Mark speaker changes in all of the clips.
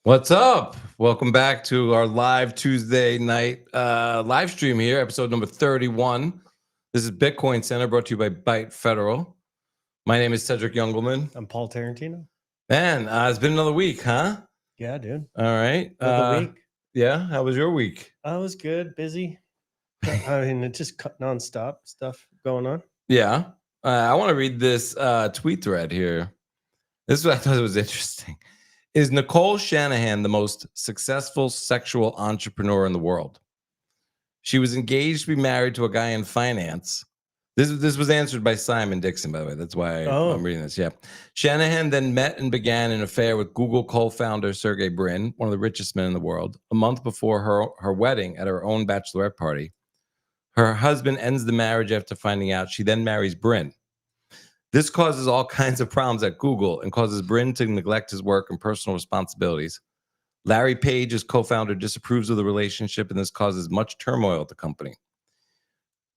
Speaker 1: What's up? Welcome back to our live Tuesday night live stream here, episode number 31. This is BitcoinCenter, brought to you by Byte Federal. My name is Cedric Youngelman.
Speaker 2: I'm Paul Tarantino.
Speaker 1: Man, it's been another week, huh?
Speaker 2: Yeah, dude.
Speaker 1: All right.
Speaker 2: Another week.
Speaker 1: Yeah, how was your week?
Speaker 2: I was good, busy. I mean, it's just nonstop stuff going on.
Speaker 1: Yeah. I want to read this tweet thread here. This is what I thought was interesting. Is Nicole Shanahan the most successful sexual entrepreneur in the world? She was engaged to be married to a guy in finance. This was answered by Simon Dixon, by the way. That's why I'm reading this. Yeah. Shanahan then met and began an affair with Google co-founder Sergey Brin, one of the richest men in the world, a month before her wedding at her own bachelorette party. Her husband ends the marriage after finding out. She then marries Brin. This causes all kinds of problems at Google and causes Brin to neglect his work and personal responsibilities. Larry Page, his co-founder, disapproves of the relationship, and this causes much turmoil at the company.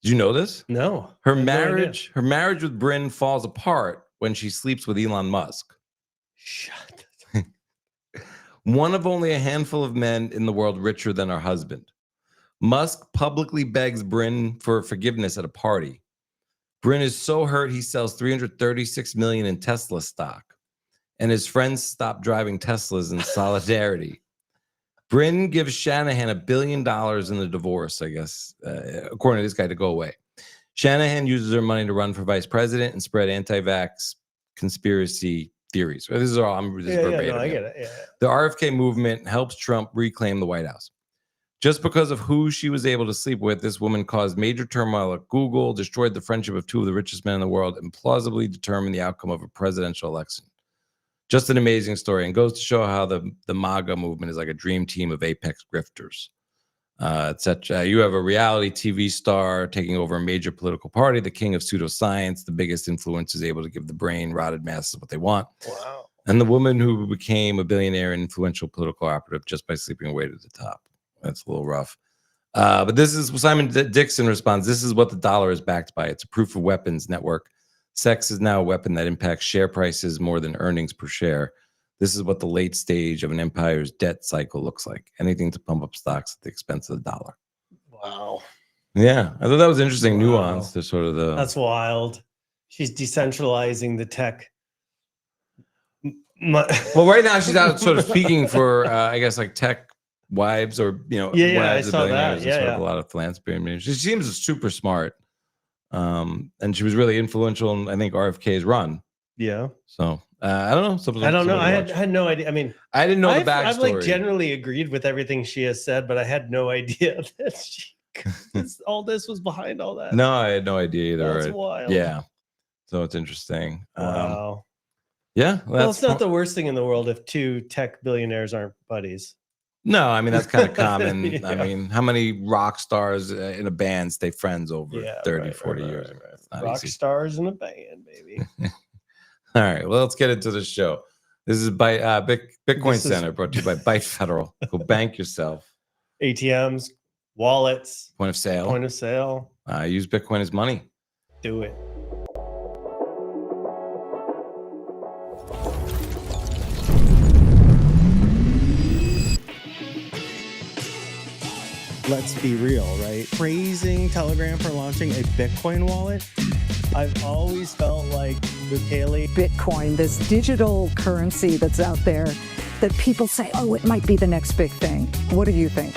Speaker 1: Did you know this?
Speaker 2: No.
Speaker 1: Her marriage with Brin falls apart when she sleeps with Elon Musk.
Speaker 2: Shut.
Speaker 1: One of only a handful of men in the world richer than her husband. Musk publicly begs Brin for forgiveness at a party. Brin is so hurt he sells $336 million in Tesla stock, and his friends stop driving Teslas in solidarity. Brin gives Shanahan $1 billion in the divorce, I guess, according to this guy, to go away. Shanahan uses her money to run for vice president and spread anti-vax conspiracy theories. This is all I get it. Yeah. The RFK movement helps Trump reclaim the White House. Just because of who she was able to sleep with, this woman caused major turmoil at Google, destroyed the friendship of two of the richest men in the world, and plausibly determined the outcome of a presidential election. Just an amazing story, and goes to show how the MAGA movement is like a dream team of apex grifters. You have a reality TV star taking over a major political party, the king of pseudoscience, the biggest influence is able to give the brain-rotted masses what they want. Wow. And the woman who became a billionaire and influential political operative just by sleeping away to the top. That's a little rough. But this is Simon Dixon responds. This is what the dollar is backed by. It's a proof of weapons network. Sex is now a weapon that impacts share prices more than earnings per share. This is what the late stage of an empire's debt cycle looks like. Anything to pump up stocks at the expense of the dollar.
Speaker 2: Wow.
Speaker 1: Yeah, I thought that was interesting nuance to sort of the.
Speaker 2: That's wild. She's decentralizing the tech.
Speaker 1: Well, right now she's out sort of speaking for, I guess, like tech wives or
Speaker 2: I saw that.
Speaker 1: A lot of philanthropy. I mean, she seems super smart, and she was really influential in, I think, RFK's run.
Speaker 2: Yeah.
Speaker 1: So I don't know.
Speaker 2: I don't know. I had no idea. I mean,
Speaker 1: I didn't know the backstory.
Speaker 2: I've like generally agreed with everything she has said, but I had no idea that all this was behind all that.
Speaker 1: No, I had no idea either.
Speaker 2: That's wild.
Speaker 1: Yeah. So it's interesting.
Speaker 2: Wow.
Speaker 1: Yeah.
Speaker 2: Well, it's not the worst thing in the world if two tech billionaires aren't buddies.
Speaker 1: No, I mean, that's kind of common. Yeah. I mean, how many rock stars in a band stay friends over 30, 40 years?
Speaker 2: Right. Rock stars in a band, baby.
Speaker 1: All right, well, let's get into the show. This is by BitcoinCenter, brought to you by Byte Federal. Go bank yourself.
Speaker 2: ATMs, wallets.
Speaker 1: Point of sale. Use Bitcoin as money.
Speaker 2: Do it. Let's be real, right? Praising Telegram for launching a Bitcoin wallet. I've always felt like with Haley.
Speaker 3: Bitcoin, this digital currency that's out there that people say, oh, it might be the next big thing. What do you think?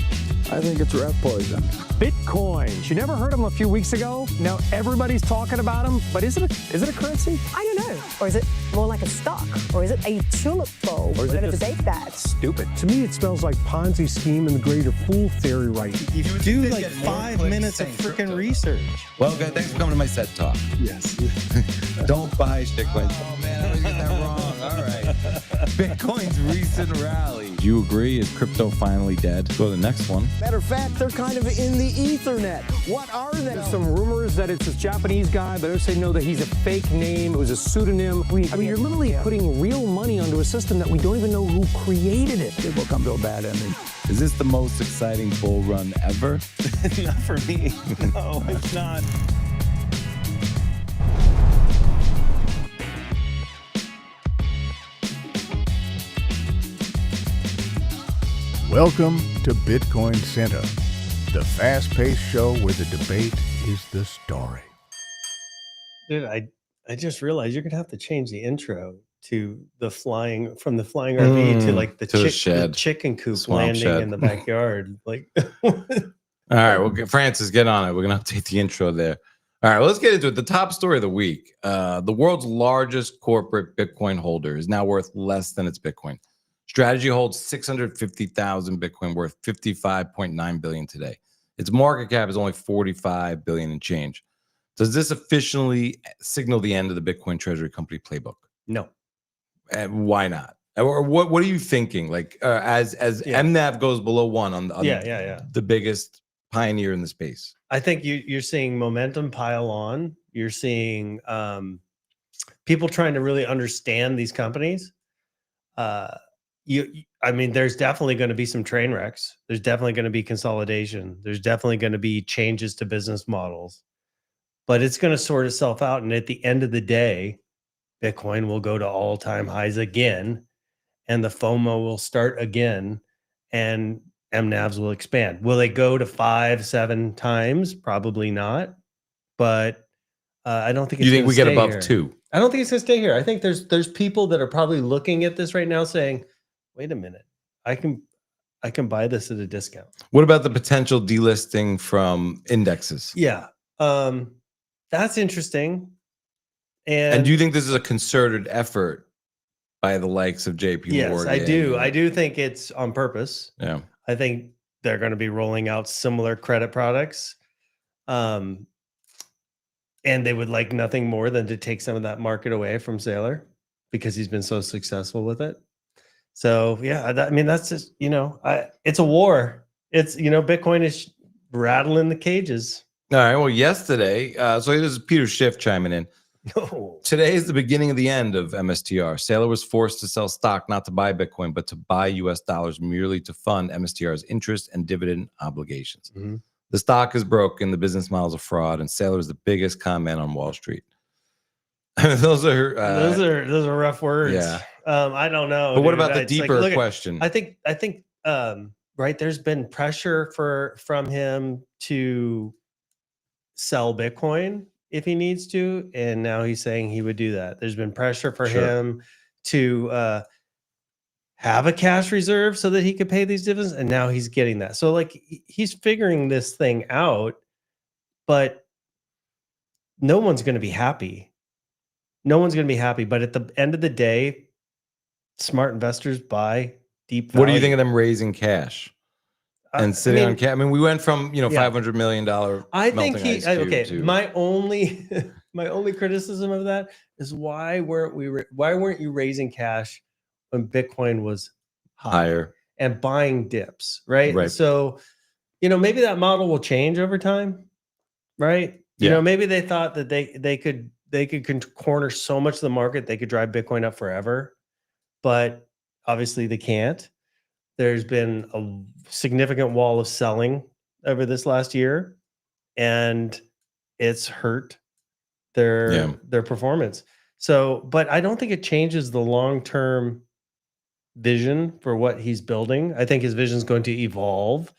Speaker 4: I think it's rat poison.
Speaker 5: Bitcoins. You never heard of them a few weeks ago? Now everybody's talking about them, but is it a currency?
Speaker 6: I don't know. Or is it more like a stock? Or is it a tulip bulb?
Speaker 5: Or is
Speaker 6: We're
Speaker 5: it
Speaker 6: going to
Speaker 5: just
Speaker 6: debate that.
Speaker 5: Stupid.
Speaker 7: To me, it smells like Ponzi scheme and the greater fool theory, right?
Speaker 2: You do like 5 minutes of freaking research.
Speaker 1: Well, okay, thanks for coming to my set talk.
Speaker 7: Yes.
Speaker 1: Don't buy shitcoins. Oh, man, I was getting that wrong. All right. Bitcoin's recent rally. Do you agree? Is crypto finally dead? Go to the next one.
Speaker 4: Matter of fact, they're kind of in the Ethernet. What are they?
Speaker 5: There's some rumors that it's this Japanese guy, but others say no, that he's a fake name. It was a pseudonym. I mean, you're literally putting real money onto a system that we don't even know who created it.
Speaker 4: It will come to a bad ending.
Speaker 1: Is this the most exciting bull run ever?
Speaker 2: Not for me. No, it's not.
Speaker 8: Welcome to BitcoinCenter, the fast-paced show where the debate is the story.
Speaker 2: Dude, I just realized you're gonna have to change the intro to the flying RV to like the
Speaker 1: shed.
Speaker 2: chicken coop
Speaker 1: Swamp
Speaker 2: landing
Speaker 1: shed.
Speaker 2: in the backyard. Like,
Speaker 1: All right, well, Francis, get on it. We're gonna update the intro there. All right, well, let's get into it. The top story of the week: the world's largest corporate Bitcoin holder is now worth less than its Bitcoin. Strategy holds 650,000 Bitcoin, worth 55.9 billion today. Its market cap is only 45 billion and change. Does this officially signal the end of the Bitcoin Treasury company playbook?
Speaker 2: no.
Speaker 1: And why not? Or what are you thinking? Like as MNAV goes below 1 on the biggest pioneer in the space.
Speaker 2: I think you're seeing momentum pile on. You're seeing people trying to really understand these companies. I mean, there's definitely going to be some train wrecks. There's definitely going to be consolidation. There's definitely going to be changes to business models. But it's going to sort itself out. And at the end of the day, Bitcoin will go to all-time highs again, and the FOMO will start again, and MNAVs will expand. Will they go to 5-7 times? Probably not. But I don't think it's
Speaker 1: You think we get above
Speaker 2: here.
Speaker 1: 2?
Speaker 2: I don't think it's going to stay here. I think there's people that are probably looking at this right now saying, wait a minute, I can buy this at a discount.
Speaker 1: What about the potential delisting from indexes?
Speaker 2: Yeah. That's interesting.
Speaker 1: And do you think this is a concerted effort by the likes of JP
Speaker 2: yes,
Speaker 1: Morgan?
Speaker 2: I do. I do think it's on purpose.
Speaker 1: Yeah.
Speaker 2: I think they're going to be rolling out similar credit products. And they would like nothing more than to take some of that market away from Saylor because he's been so successful with it. So yeah, I mean, that's just, it's a war. It's, Bitcoin is rattling the cages.
Speaker 1: All right. Well, yesterday, so this is Peter Schiff chiming in.
Speaker 2: Oh.
Speaker 1: Today is the beginning of the end of MSTR. Saylor was forced to sell stock not to buy Bitcoin, but to buy US dollars merely to fund MSTR's interest and dividend obligations.
Speaker 2: Mm-hmm.
Speaker 1: The stock is broken, the business model is a fraud, and Saylor is the biggest con man on Wall Street. those are
Speaker 2: rough words.
Speaker 1: Yeah.
Speaker 2: I don't know.
Speaker 1: But what about the deeper question?
Speaker 2: I think right, there's been pressure from him to sell Bitcoin if he needs to, and now he's saying he would do that. There's been pressure for him to have a cash reserve so that he could pay these dividends, and now he's getting that. So like he's figuring this thing out, but no one's going to be happy. No one's going to be happy. But at the end of the day, smart investors buy deep value.
Speaker 1: What do you think of them raising cash and sitting on cash? I mean, we went from $500 million.
Speaker 2: I think my only criticism of that is why weren't you raising cash when Bitcoin was higher and buying dips, right? So, maybe that model will change over time, right? Maybe they thought that they could corner so much of the market they could drive Bitcoin up forever, but obviously they can't. There's been a significant wall of selling over this last year, and it's hurt their performance. So, but I don't think it changes the long-term vision for what he's building. I think his vision is going to evolve.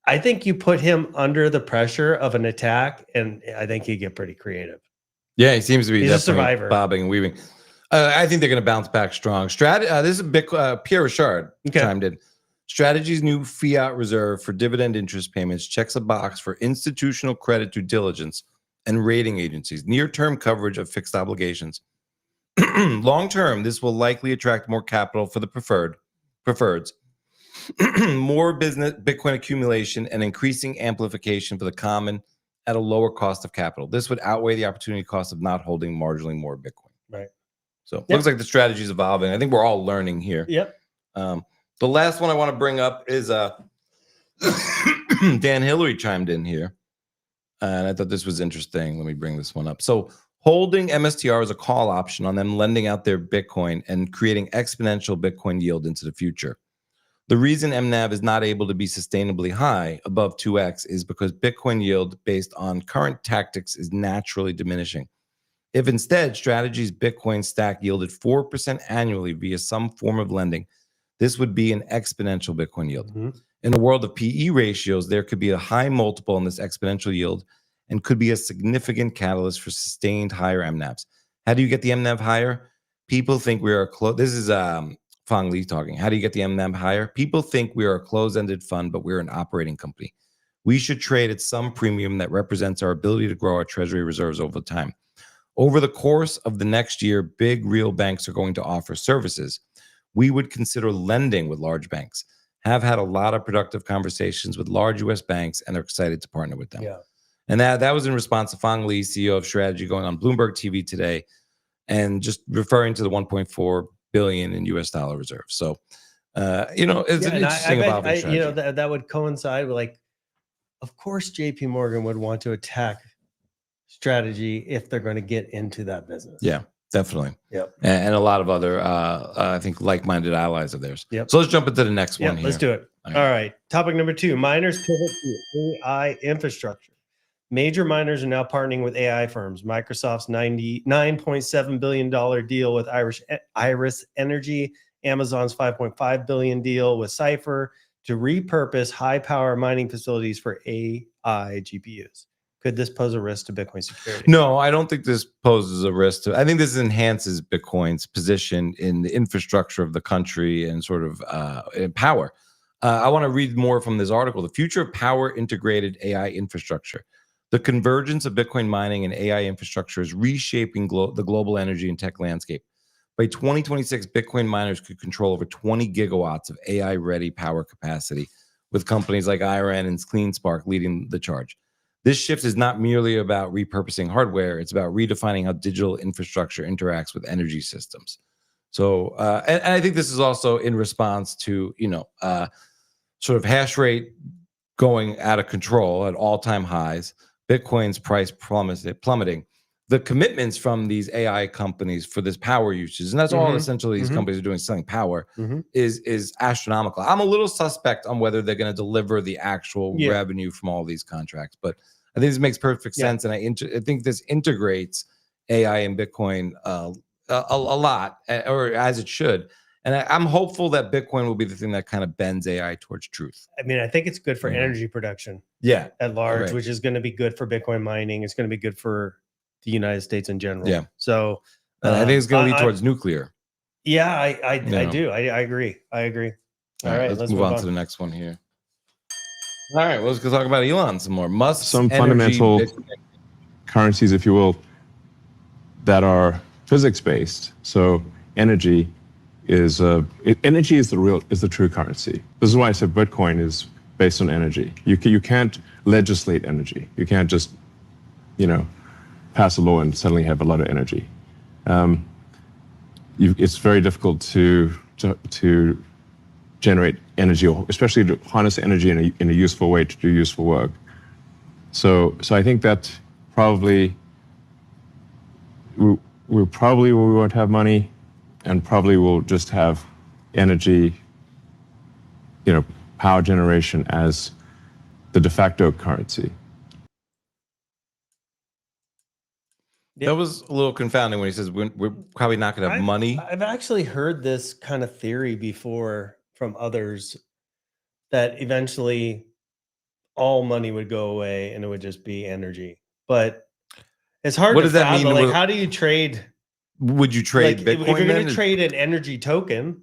Speaker 2: I think you put him under the pressure of an attack, and I think he'd get pretty creative.
Speaker 1: Yeah, he seems to be
Speaker 2: He's a survivor,
Speaker 1: bobbing and weaving. I think they're going to bounce back strong. This is Pierre Richard chimed in. Strategy's new fiat reserve for dividend interest payments checks a box for institutional credit due diligence and rating agencies, near-term coverage of fixed obligations. Long-term, this will likely attract more capital for the preferreds, more business Bitcoin accumulation, and increasing amplification for the common at a lower cost of capital. This would outweigh the opportunity cost of not holding marginally more Bitcoin.
Speaker 2: Right.
Speaker 1: So looks like the strategy is evolving. I think we're all learning here.
Speaker 2: Yep.
Speaker 1: The last one I want to bring up is Dan Hillary chimed in here. And I thought this was interesting. Let me bring this one up. So holding MSTR as a call option on them lending out their Bitcoin and creating exponential Bitcoin yield into the future. The reason MNAV is not able to be sustainably high above 2x is because Bitcoin yield based on current tactics is naturally diminishing. If instead Strategy's Bitcoin stack yielded 4% annually via some form of lending, this would be an exponential Bitcoin yield.
Speaker 2: Mm-hmm.
Speaker 1: In a world of PE ratios, there could be a high multiple on this exponential yield and could be a significant catalyst for sustained higher MNAVs. How do you get the MNAV higher? People think we are close. This is Fong Li talking. How do you get the MNAV higher? People think we are a closed-ended fund, but we're an operating company. We should trade at some premium that represents our ability to grow our treasury reserves over time. Over the course of the next year, big real banks are going to offer services. We would consider lending with large banks. Have had a lot of productive conversations with large U.S. banks and are excited to partner with them.
Speaker 2: Yeah.
Speaker 1: And that was in response to Fong Li, CEO of Strategy, going on Bloomberg TV today and just referring to the 1.4 billion in US dollar reserves. So, it's an interesting evolving strategy.
Speaker 2: That would coincide with, like, of course, JP Morgan would want to attack Strategy if they're going to get into that business.
Speaker 1: Yeah, definitely.
Speaker 2: Yep.
Speaker 1: And a lot of other, I think, like-minded allies of theirs.
Speaker 2: Yep.
Speaker 1: So let's jump into the next one here.
Speaker 2: Let's do it. All right. Topic number 2, miners pivot to AI infrastructure. Major miners are now partnering with AI firms. Microsoft's $99.7 billion deal with Iris Energy, Amazon's $5.5 billion deal with Cypher to repurpose high-power mining facilities for AI GPUs. Could this pose a risk to Bitcoin security?
Speaker 1: No, I don't think this poses a risk. I think this enhances Bitcoin's position in the infrastructure of the country and sort of in power. I want to read more from this article. The future of power integrated AI infrastructure. The convergence of Bitcoin mining and AI infrastructure is reshaping the global energy and tech landscape. By 2026, Bitcoin miners could control over 20 gigawatts of AI-ready power capacity, with companies like herein and CleanSpark leading the charge. This shift is not merely about repurposing hardware; it's about redefining how digital infrastructure interacts with energy systems. So, and I think this is also in response to sort of hash rate going out of control at all-time highs. Bitcoin's price plummeting. The commitments from these AI companies for this power usage, and that's all essentially these companies are doing, selling power, is astronomical. I'm a little suspect on whether they're going to deliver the actual revenue from all these contracts, but I think this makes perfect sense, and I think this integrates AI and Bitcoin a lot, or as it should. And I'm hopeful that Bitcoin will be the thing that kind of bends AI towards truth.
Speaker 2: I mean, I think it's good for energy production at large, which is going to be good for Bitcoin mining. It's going to be good for the United States in general. Yeah. So
Speaker 1: I think it's going to lead towards nuclear.
Speaker 2: Yeah, I do. I agree. All right, let's move on
Speaker 1: to the next one here. All right, well, let's go talk about Elon some more. Musk,
Speaker 9: some fundamental currencies, if you will, that are physics-based. So energy is the true currency. This is why I said Bitcoin is based on energy. You can't legislate energy. You can't just pass a law and suddenly have a lot of energy. It's very difficult to generate energy, or especially to harness energy in a useful way to do useful work. So I think that probably we won't have money, and probably we'll just have energy, power generation as the de facto currency.
Speaker 1: That was a little confounding when he says we're probably not going to have money.
Speaker 2: I've actually heard this kind of theory before from others, that eventually all money would go away and it would just be energy. But it's hard to fathom. Like, how do you trade?
Speaker 1: Would you trade Bitcoin?
Speaker 2: If you're going to trade an energy token,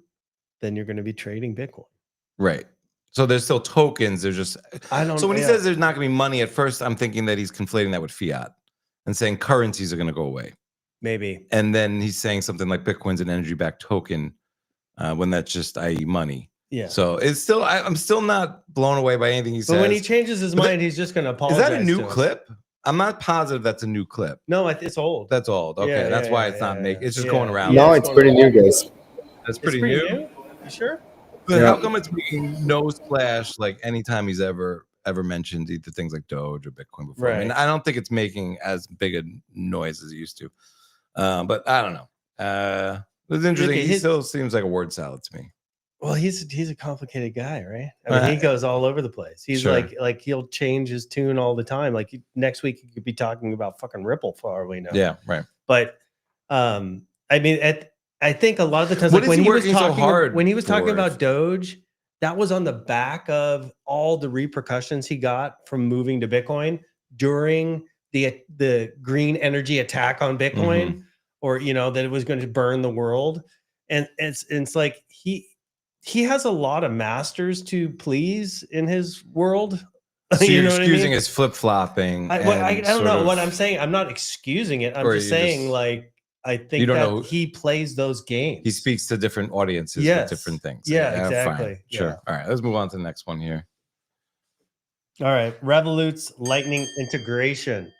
Speaker 2: then you're going to be trading Bitcoin.
Speaker 1: Right. So there's still tokens. There's just So when he says there's not going to be money, at first I'm thinking that he's conflating that with fiat and saying currencies are going to go away.
Speaker 2: Maybe.
Speaker 1: And then he's saying something like Bitcoin's an energy-backed token when that's just, i.e., money.
Speaker 2: Yeah.
Speaker 1: So it's still, I'm still not blown away by anything he says.
Speaker 2: But when he changes his mind, he's just going to apologize.
Speaker 1: Is that a new clip? I'm not positive that's a new clip.
Speaker 2: No, it's old.
Speaker 1: That's old. Okay, that's why it's not making. It's just going around.
Speaker 10: No, it's pretty new, guys.
Speaker 1: That's pretty new.
Speaker 2: You sure?
Speaker 1: But how come it's making no splash like anytime he's ever mentioned either things like Doge or Bitcoin before?
Speaker 2: Right.
Speaker 1: I mean, I don't think it's making as big a noise as it used to. But I don't know. It's interesting. He still seems like a word salad to me.
Speaker 2: Well, he's a complicated guy, right? I mean, he goes all over the place. He's like he'll change his tune all the time. Like next week, he could be talking about fucking Ripple for all we know.
Speaker 1: Yeah, right.
Speaker 2: But I mean, I think a lot of the times,
Speaker 1: What
Speaker 2: like
Speaker 1: is
Speaker 2: when
Speaker 1: he working so hard
Speaker 2: when he was talking
Speaker 1: for?
Speaker 2: about Doge, that was on the back of all the repercussions he got from moving to Bitcoin during the green energy attack on Bitcoin, or that it was going to burn the world. And it's like he has a lot of masters to please in his world.
Speaker 1: So you're
Speaker 2: know what
Speaker 1: excusing
Speaker 2: I mean?
Speaker 1: his flip-flopping.
Speaker 2: I don't know what I'm saying. I'm not excusing it. I'm just saying, like, I think that he plays those games.
Speaker 1: He speaks to different audiences with different things.
Speaker 2: Yeah, exactly.
Speaker 1: Fine. Sure.
Speaker 2: Yeah.
Speaker 1: All right, let's move on to the next one here.
Speaker 2: All right, Revolut's Lightning integration.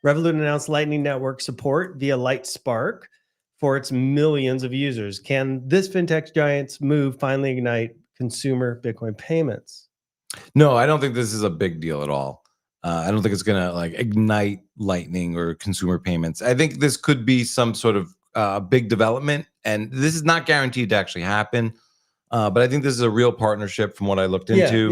Speaker 2: Revolut announced Lightning Network support via LightSpark for its millions of users. Can this fintech giant's move finally ignite consumer Bitcoin payments?
Speaker 1: No, I don't think this is a big deal at all. I don't think it's gonna like ignite Lightning or consumer payments. I think this could be some sort of big development, and this is not guaranteed to actually happen. But I think this is a real partnership from what I looked into.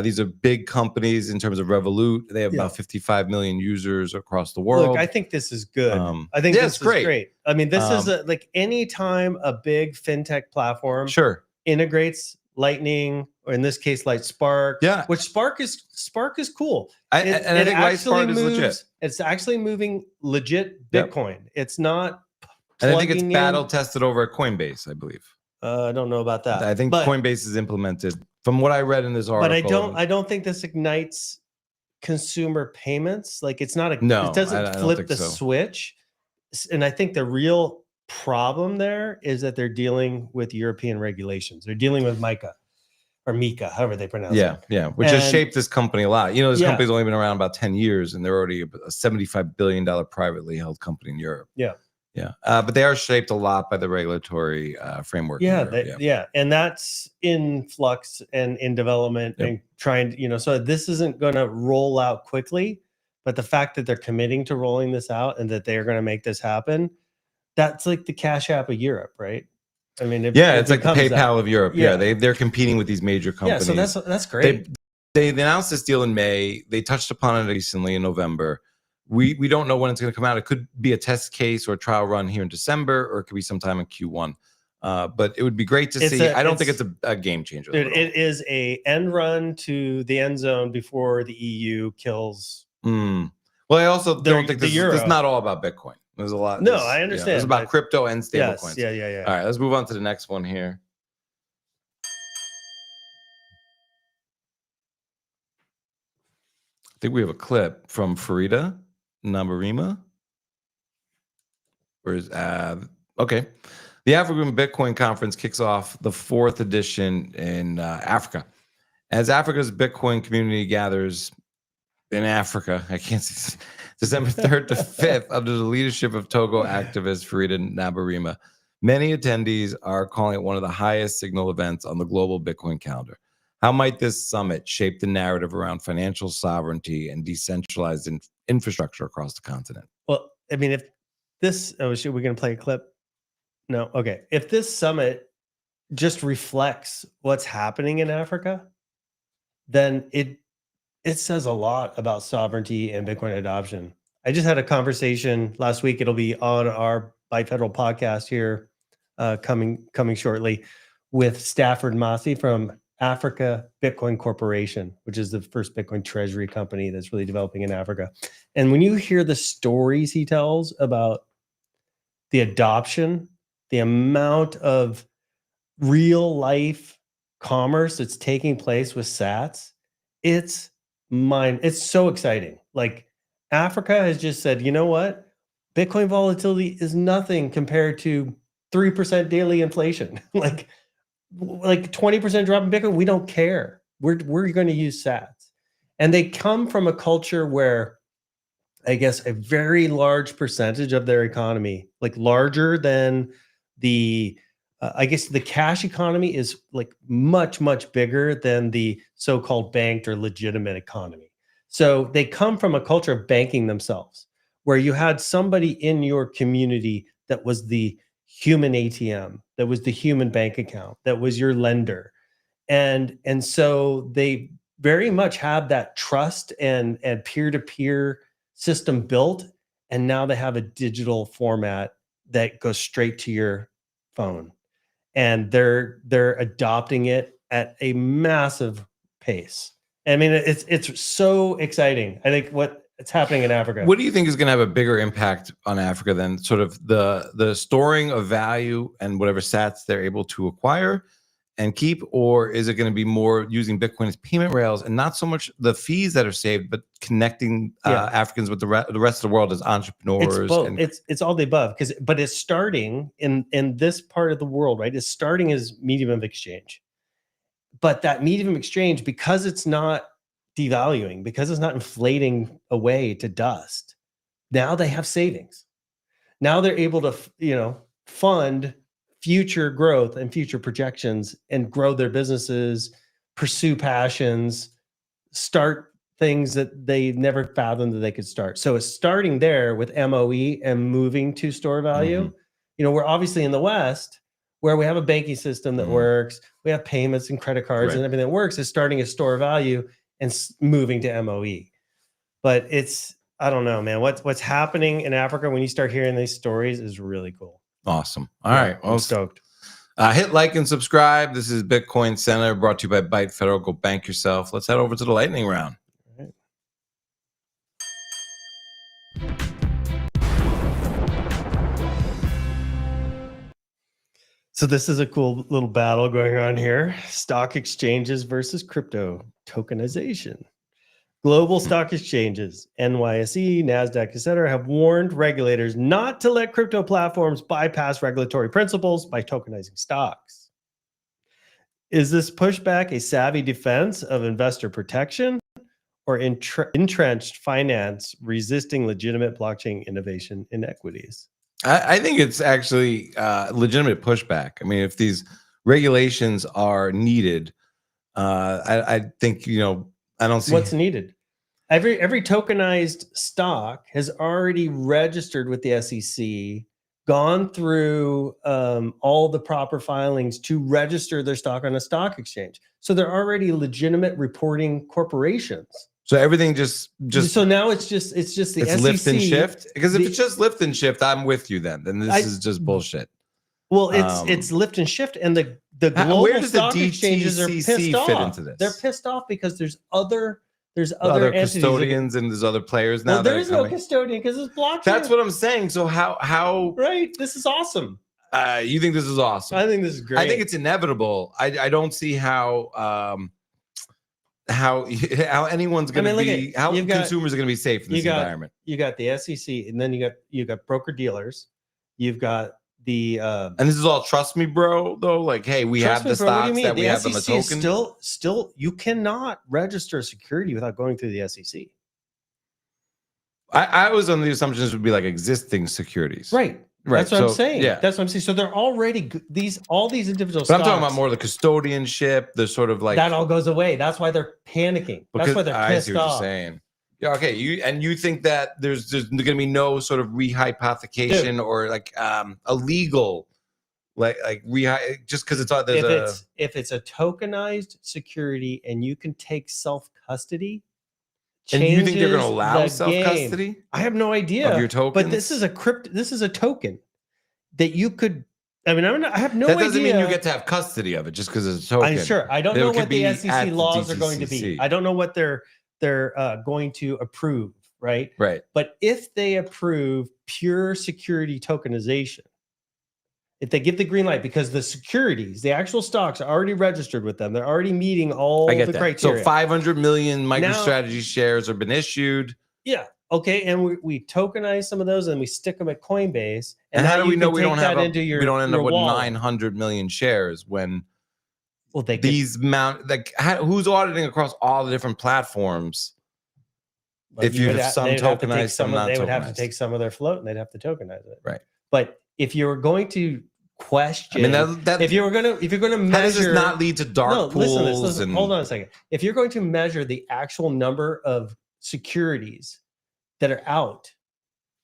Speaker 1: These are big companies in terms of Revolut. They have about 55 million users across the world.
Speaker 2: Look, I think this is good. I think this is great. I mean, this is like anytime a big fintech platform integrates Lightning, or in this case, LightSpark. Which Spark is cool.
Speaker 1: I think LightSpark is legit.
Speaker 2: It's actually moving legit Bitcoin. It's not.
Speaker 1: And I think it's battle tested over at Coinbase, I believe.
Speaker 2: I don't know about that.
Speaker 1: I think Coinbase is implemented from what I read in this article.
Speaker 2: But I don't think this ignites consumer payments. Like it doesn't flip the switch. And I think the real problem there is that they're dealing with European regulations. They're dealing with MiCA or Mika, however they pronounce it.
Speaker 1: Yeah, which has shaped this company a lot. This company's only been around about 10 years, and they're already a $75 billion privately held company in Europe. But they are shaped a lot by the regulatory framework.
Speaker 2: And that's in flux and in development and trying. So this isn't going to roll out quickly, but the fact that they're committing to rolling this out and that they are going to make this happen, that's like the Cash App of Europe, right? I mean,
Speaker 1: it's like the PayPal of Europe. They're competing with these major companies.
Speaker 2: Yeah, so that's great.
Speaker 1: They announced this deal in May. They touched upon it recently in November. We don't know when it's going to come out. It could be a test case or a trial run here in December, or it could be sometime in Q1. But it would be great to see. I don't think it's a game changer.
Speaker 2: It is a end run to the end zone before the EU kills.
Speaker 1: Well, I also don't think this is not all about Bitcoin. There's a lot.
Speaker 2: No, I understand.
Speaker 1: It's about crypto and stablecoins.
Speaker 2: Yeah.
Speaker 1: All right, let's move on to the next one here. I think we have a clip from Farida Nabarima. Okay. The African Bitcoin Conference kicks off the 4th edition in Africa. As Africa's Bitcoin community gathers in Africa, I can't see, December 3rd to 5th, under the leadership of Togo activist Farida Nabarima. Many attendees are calling it one of the highest signal events on the global Bitcoin calendar. How might this summit shape the narrative around financial sovereignty and decentralized infrastructure across the continent?
Speaker 2: Well, I mean, if this, we're going to play a clip. No. Okay. If this summit just reflects what's happening in Africa, then it says a lot about sovereignty and Bitcoin adoption. I just had a conversation last week. It'll be on our Bifederal podcast here coming shortly with Stafford Massey from Africa Bitcoin Corporation, which is the first Bitcoin Treasury company that's really developing in Africa. And when you hear the stories he tells about the adoption, the amount of real life commerce that's taking place with sats, it's so exciting. Like Africa has just said, you know what? Bitcoin volatility is nothing compared to 3% daily inflation. like 20% drop in Bitcoin, we don't care. We're going to use sats. And they come from a culture where I guess a very large percentage of their economy, like larger than the cash economy, is like much, much bigger than the so-called banked or legitimate economy. So they come from a culture of banking themselves, where you had somebody in your community that was the human ATM, that was the human bank account, that was your lender. And so they very much have that trust and peer-to-peer system built. And now they have a digital format that goes straight to your phone, and they're adopting it at a massive pace. I mean, it's so exciting. I think what's happening in Africa.
Speaker 1: What do you think is going to have a bigger impact on Africa than sort of the storing of value and whatever sats they're able to acquire and keep, or is it going to be more using Bitcoin as payment rails and not so much the fees that are saved, but connecting Africans with the rest of the world as entrepreneurs?
Speaker 2: It's both. It's all the above, but it's starting in this part of the world, right? It's starting as medium of exchange, but that medium of exchange, because it's not devaluing, because it's not inflating away to dust, now they have savings. Now they're able to, fund future growth and future projections and grow their businesses, pursue passions, start things that they never fathomed that they could start. So it's starting there with MOE and moving to store value. We're obviously in the West where we have a banking system that works. We have payments and credit cards and everything that works. Is starting as store value and moving to MOE. But I don't know, man, what's happening in Africa when you start hearing these stories is really cool.
Speaker 1: Awesome. All right. Well,
Speaker 2: I'm stoked.
Speaker 1: Hit like and subscribe. This is BitcoinCenter, brought to you by Byte Federal. Go bank yourself. Let's head over to the lightning round.
Speaker 2: All right. So this is a cool little battle going on here. Stock exchanges versus crypto tokenization. Global stock exchanges, NYSE, NASDAQ, etc., have warned regulators not to let crypto platforms bypass regulatory principles by tokenizing stocks. Is this pushback a savvy defense of investor protection or entrenched finance resisting legitimate blockchain innovation in equities?
Speaker 1: I think it's actually legitimate pushback. I mean, if these regulations are needed, I think, I don't see
Speaker 2: what's needed. Every tokenized stock has already registered with the SEC, gone through all the proper filings to register their stock on a stock exchange. So they're already legitimate reporting corporations.
Speaker 1: So everything just
Speaker 2: so now it's just the SEC,
Speaker 1: lift and shift. Because if it's just lift and shift, I'm with you. Then this is just bullshit.
Speaker 2: Well, it's lift and shift, and the global
Speaker 1: where does
Speaker 2: stock
Speaker 1: the
Speaker 2: exchanges are pissed
Speaker 1: DTCC
Speaker 2: off.
Speaker 1: fit into this?
Speaker 2: They're pissed off because there's other
Speaker 1: custodians and there's other players now.
Speaker 2: Well, there is no custodian because it's blockchain.
Speaker 1: That's what I'm saying. So how
Speaker 2: right? This is awesome.
Speaker 1: You think this is awesome?
Speaker 2: I think this is great.
Speaker 1: I think it's inevitable. I don't see how anyone's going to be, how consumers are going to be safe in this environment.
Speaker 2: You got the SEC, and then you got broker dealers. You've got the
Speaker 1: and this is all trust me, bro. Though, like, hey, we have the stocks that we have on the token.
Speaker 2: Still, you cannot register a security without going through the SEC.
Speaker 1: I was on the assumption this would be like existing securities,
Speaker 2: right? That's what I'm saying. Yeah, that's what I'm saying. So they're already all these individual.
Speaker 1: But I'm talking about more the custodianship, the sort of like
Speaker 2: that all goes away. That's why they're panicking. That's why they're pissed
Speaker 1: I see what
Speaker 2: off.
Speaker 1: You're saying. Yeah, okay. You think that there's going to be no sort of rehypothecation or like illegal, just because it's
Speaker 2: if it's a tokenized security and you can take self custody.
Speaker 1: And you think they're going to allow self custody?
Speaker 2: I have no idea
Speaker 1: of your tokens.
Speaker 2: But this is a token that you could. I mean, I have no idea.
Speaker 1: That doesn't mean you get to have custody of it just because it's a token.
Speaker 2: I'm sure. I don't know what the SEC laws are going to be. I don't know what they're going to approve, right?
Speaker 1: Right.
Speaker 2: But if they approve pure security tokenization, if they give the green light, because the securities, the actual stocks are already registered with them, they're already meeting all the criteria.
Speaker 1: So 500 million MicroStrategy shares have been issued.
Speaker 2: Yeah. Okay. And we tokenize some of those and we stick them at Coinbase.
Speaker 1: And how do we know we don't end up with 900 million shares when who's auditing across all the different platforms? If you have some tokenized, some not tokenized.
Speaker 2: They would have to take some of their float and they'd have to tokenize it.
Speaker 1: Right.
Speaker 2: But if you're going to question,
Speaker 1: I mean,
Speaker 2: if you're going to measure,
Speaker 1: how does this not lead to dark pools?
Speaker 2: Listen, hold on a second. If you're going to measure the actual number of securities that are out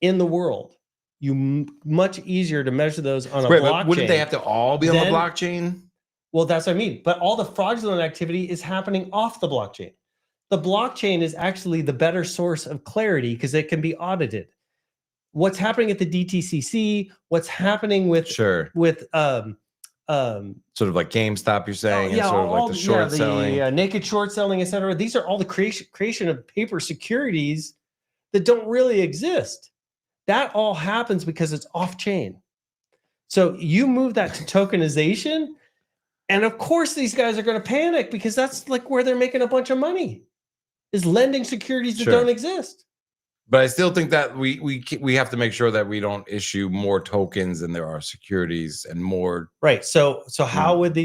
Speaker 2: in the world, much easier to measure those on a blockchain.
Speaker 1: But wouldn't they have to all be on the blockchain?
Speaker 2: Well, that's what I mean. But all the fraudulent activity is happening off the blockchain. The blockchain is actually the better source of clarity because it can be audited. what's happening at the DTCC, what's happening with
Speaker 1: sure,
Speaker 2: with
Speaker 1: sort of like GameStop, you're saying,
Speaker 2: yeah,
Speaker 1: and sort of like the short selling,
Speaker 2: naked short selling, etc. These are all the creation of paper securities that don't really exist. That all happens because it's off chain. So you move that to tokenization, and of course these guys are going to panic because that's like where they're making a bunch of money, is lending securities that don't exist.
Speaker 1: But I still think that we have to make sure that we don't issue more tokens than there are securities and more.
Speaker 2: Right. So how would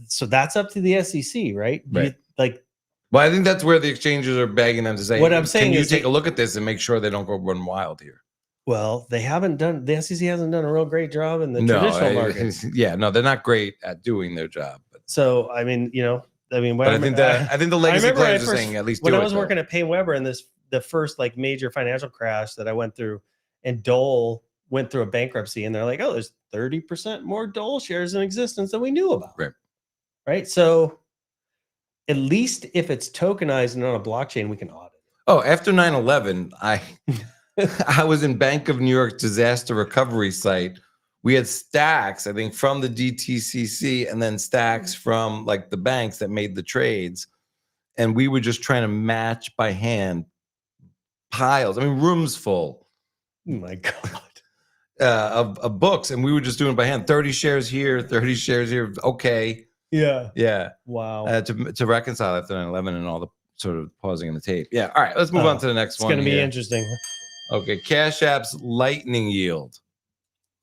Speaker 2: so that's up to the SEC, right?
Speaker 1: Right.
Speaker 2: Well,
Speaker 1: I think that's where the exchanges are begging them to say,
Speaker 2: what I'm saying
Speaker 1: can you
Speaker 2: is
Speaker 1: take a look at this and make sure they don't go run wild here?
Speaker 2: Well, the SEC hasn't done a real great job in the traditional market.
Speaker 1: Yeah, no, they're not great at doing their job. But.
Speaker 2: So, I mean,
Speaker 1: but I think the legacy players are saying at least
Speaker 2: when I was working at Paine-Webber in the first like major financial crash that I went through, and Dole went through a bankruptcy, and they're like, oh, there's 30% more Dole shares in existence than we knew about. Right. So at least if it's tokenized and on a blockchain, we can audit it.
Speaker 1: Oh, after 9/11, I was in Bank of New York disaster recovery site. We had stacks, I think, from the DTCC and then stacks from like the banks that made the trades. And we were just trying to match by hand piles. I mean, rooms full.
Speaker 2: Oh my God.
Speaker 1: Of books. And we were just doing it by hand. 30 shares here, 30 shares here. Okay.
Speaker 2: Yeah.
Speaker 1: Yeah.
Speaker 2: Wow.
Speaker 1: To reconcile after 9/11 and all the sort of pausing in the tape. Yeah. All right. Let's move on to the next one.
Speaker 2: It's going to be interesting.
Speaker 1: Okay, Cash App's Lightning yield.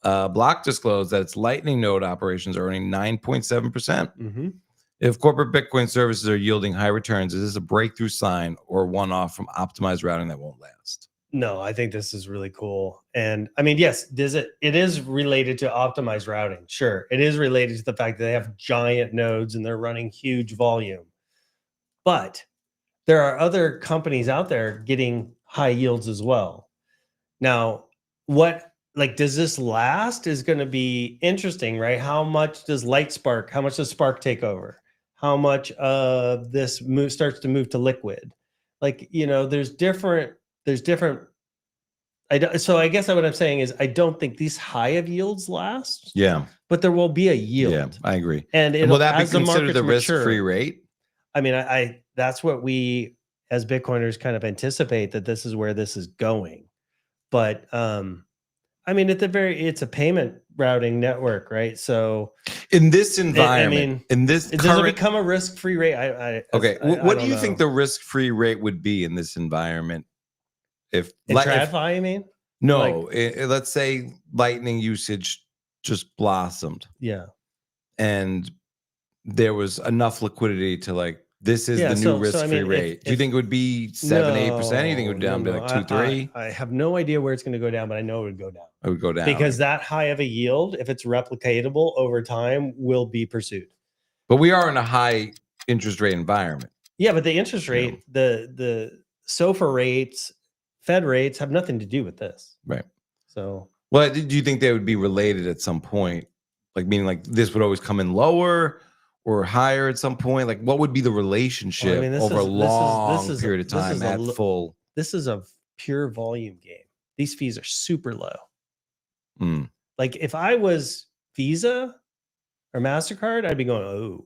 Speaker 1: Block disclosed that its Lightning node operations are earning 9.7%. If corporate Bitcoin services are yielding high returns, is this a breakthrough sign or one-off from optimized routing that won't last?
Speaker 2: No, I think this is really cool. And I mean, yes, it is related to optimized routing. Sure, it is related to the fact that they have giant nodes and they're running huge volume. But there are other companies out there getting high yields as well. Now, does this last is going to be interesting, right? How much does Spark take over? How much of this starts to move to liquid? There's different. So I guess what I'm saying is I don't think these high of yields last.
Speaker 1: Yeah.
Speaker 2: But there will be a yield.
Speaker 1: Yeah, I agree.
Speaker 2: And
Speaker 1: will that be considered the risk-free rate?
Speaker 2: I mean, that's what we as Bitcoiners kind of anticipate, that this is where this is going. But I mean, it's a payment routing network, right? So
Speaker 1: in this environment, does it
Speaker 2: become a risk-free rate?
Speaker 1: What do you think the risk-free rate would be in this environment? If
Speaker 2: TradFi, you mean?
Speaker 1: No, let's say Lightning usage just blossomed.
Speaker 2: Yeah.
Speaker 1: And there was enough liquidity to this is the new risk-free rate. Do you think it would be 7-8%? Do you think it would down to 2-3?
Speaker 2: I have no idea where it's going to go down, but I know it would go down.
Speaker 1: It would go down
Speaker 2: because that high of a yield, if it's replicatable over time, will be pursued.
Speaker 1: But we are in a high interest rate environment.
Speaker 2: Yeah, but the interest rate, the SOFR rates, Fed rates have nothing to do with this.
Speaker 1: Right.
Speaker 2: So,
Speaker 1: well, do you think they would be related at some point? Meaning this would always come in lower or higher at some point? What would be the relationship over a long period of time at full?
Speaker 2: This is a pure volume game. These fees are super low. If I was Visa or MasterCard, I'd be going, oh,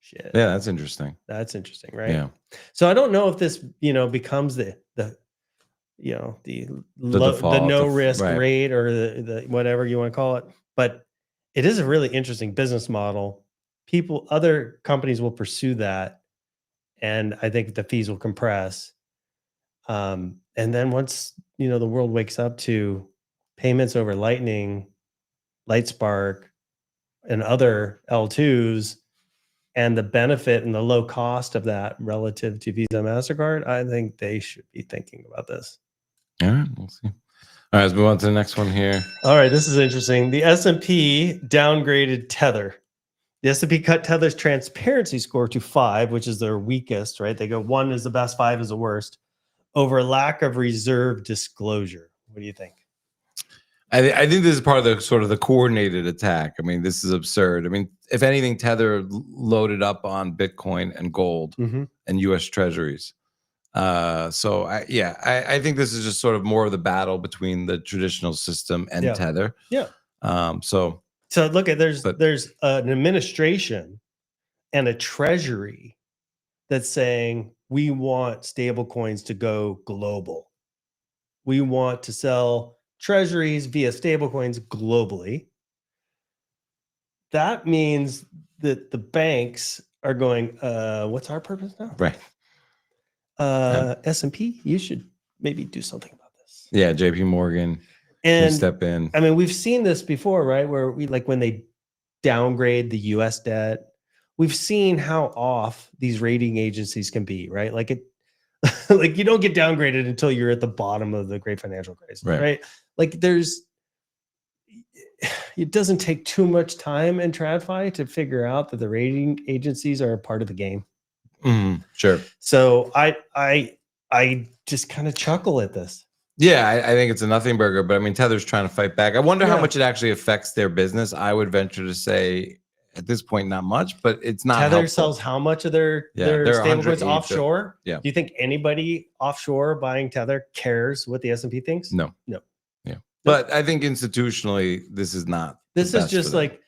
Speaker 2: shit.
Speaker 1: Yeah, that's interesting.
Speaker 2: That's interesting, right?
Speaker 1: Yeah.
Speaker 2: So I don't know if this, becomes the no risk rate or the whatever you want to call it. But it is a really interesting business model. Other companies will pursue that, and I think the fees will compress. And then once the world wakes up to payments over Lightning, LightSpark, and other L2s, and the benefit and the low cost of that relative to Visa and MasterCard, I think they should be thinking about this.
Speaker 1: All right, we'll see. All right, let's move on to the next one here.
Speaker 2: All right, this is interesting. The S&P downgraded Tether. The S&P cut Tether's transparency score to 5, which is their weakest, right? They go 1 is the best, 5 is the worst, over lack of reserve disclosure. What do you think?
Speaker 1: I think this is part of the sort of the coordinated attack. I mean, this is absurd. I mean, if anything, Tether loaded up on Bitcoin and gold and U.S. Treasuries. So I think this is just sort of more of the battle between the traditional system and Tether.
Speaker 2: Yeah.
Speaker 1: So
Speaker 2: look at there's an administration and a treasury that's saying we want stable coins to go global. We want to sell treasuries via stable coins globally. That means that the banks are going, what's our purpose now?
Speaker 1: Right.
Speaker 2: S&P, you should maybe do something about this.
Speaker 1: Yeah, JP Morgan
Speaker 2: and
Speaker 1: step in.
Speaker 2: I mean, we've seen this before, right? Where we when they downgrade the US debt, we've seen how off these rating agencies can be, right? Like like you don't get downgraded until you're at the bottom of the great financial crisis, right? Like it doesn't take too much time in TradFi to figure out that the rating agencies are a part of the game.
Speaker 1: Sure.
Speaker 2: So I just kind of chuckle at this.
Speaker 1: Yeah, I think it's a nothing burger, but I mean, Tether's trying to fight back. I wonder how much it actually affects their business. I would venture to say at this point, not much, but it's not
Speaker 2: Tether
Speaker 1: helpful.
Speaker 2: sells how much of their stablecoins offshore?
Speaker 1: Yeah.
Speaker 2: Do you think anybody offshore buying Tether cares what the S&P thinks?
Speaker 1: No.
Speaker 2: No.
Speaker 1: Yeah. But I think institutionally, this is not.
Speaker 2: This is just like,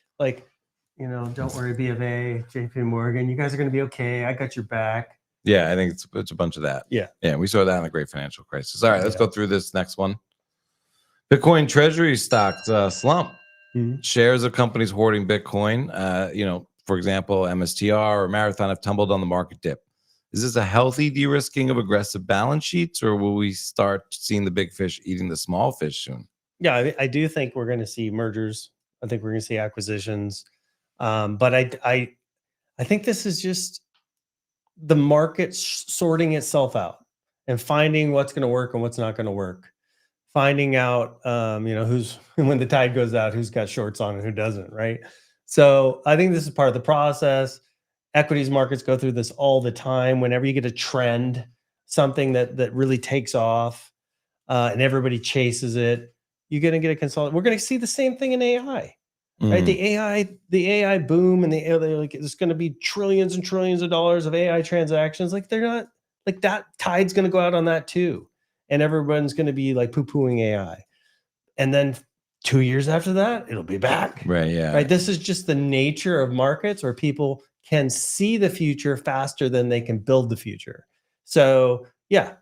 Speaker 2: you know, don't worry, B of A, JP Morgan, you guys are going to be okay. I got your back.
Speaker 1: Yeah, I think it's a bunch of that.
Speaker 2: Yeah.
Speaker 1: Yeah, we saw that in the great financial crisis. All right, let's go through this next one. Bitcoin Treasury stocks slump. Shares of companies hoarding Bitcoin, you know, for example, MSTR or Marathon have tumbled on the market dip. Is this a healthy de-risking of aggressive balance sheets, or will we start seeing the big fish eating the small fish soon?
Speaker 2: Yeah, I do think we're going to see mergers. I think we're going to see acquisitions. But I think this is just the market sorting itself out and finding what's going to work and what's not going to work. Finding out, you know, who's when the tide goes out, who's got shorts on and who doesn't, right? So I think this is part of the process. Equities markets go through this all the time. Whenever you get a trend, something that really takes off, and everybody chases it, you're going to get a consolidation. We're going to see the same thing in AI, right? The AI boom, and there's going to be trillions and trillions of dollars of AI transactions. Like they're not like that tide's going to go out on that too. And everyone's going to be like poo-pooing AI. And then 2 years after that, it'll be back.
Speaker 1: Right. Yeah.
Speaker 2: Right. This is just the nature of markets where people can see the future faster than they can build the future. So yeah,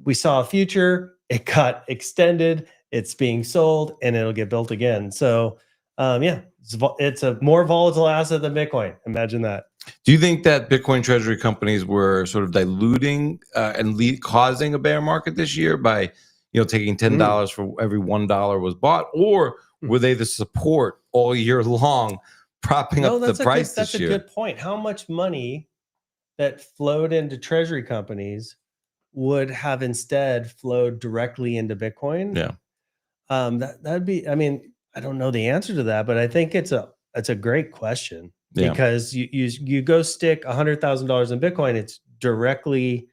Speaker 2: we saw a future, it got extended, it's being sold, and it'll get built again. So yeah, it's a more volatile asset than Bitcoin. Imagine that.
Speaker 1: Do you think that Bitcoin treasury companies were sort of diluting and causing a bear market this year by, you know, taking $10 for every $1 was bought, or were they the support all year long, propping up the price this year?
Speaker 2: That's a good point. How much money that flowed into treasury companies would have instead flowed directly into Bitcoin?
Speaker 1: Yeah,
Speaker 2: that'd be. I mean, I don't know the answer to that, but I think it's a great question.
Speaker 1: Yeah.
Speaker 2: Because you go stick $100,000 in Bitcoin, it's directly